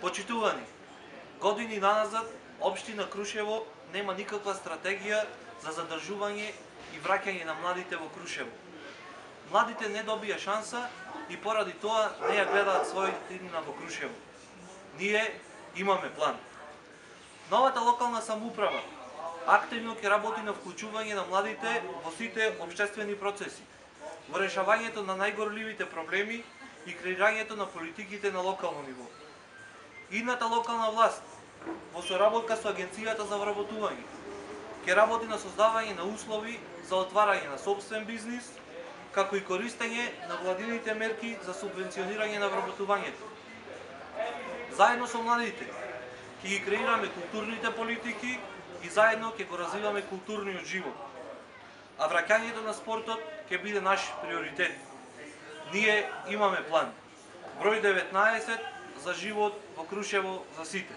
Почитувани, години наназад општина Крушево нема никаква стратегија за задржување и враќање на младите во Крушево. Младите не добија шанса и поради тоа не ја гледаат својата иднина во Крушево. Ние имаме план. Новата локална самоуправа активно ќе работи на вклучување на младите во сите општествени процеси, во решавањето на најгорливите проблеми и креирањето на политиките на локално ниво. Идната локална власт, во соработка со Агенцијата за вработување, ќе работи на создавање на услови за отварање на сопствен бизнис, како и користење на владините мерки за субвенционирање на вработувањето. Заедно со младите ќе ги креираме културните политики и заедно ќе го развиваме културниот живот. А враќањето на спортот ќе биде наш приоритет. Ние имаме план. Број 19 за живот во Крушево за сите.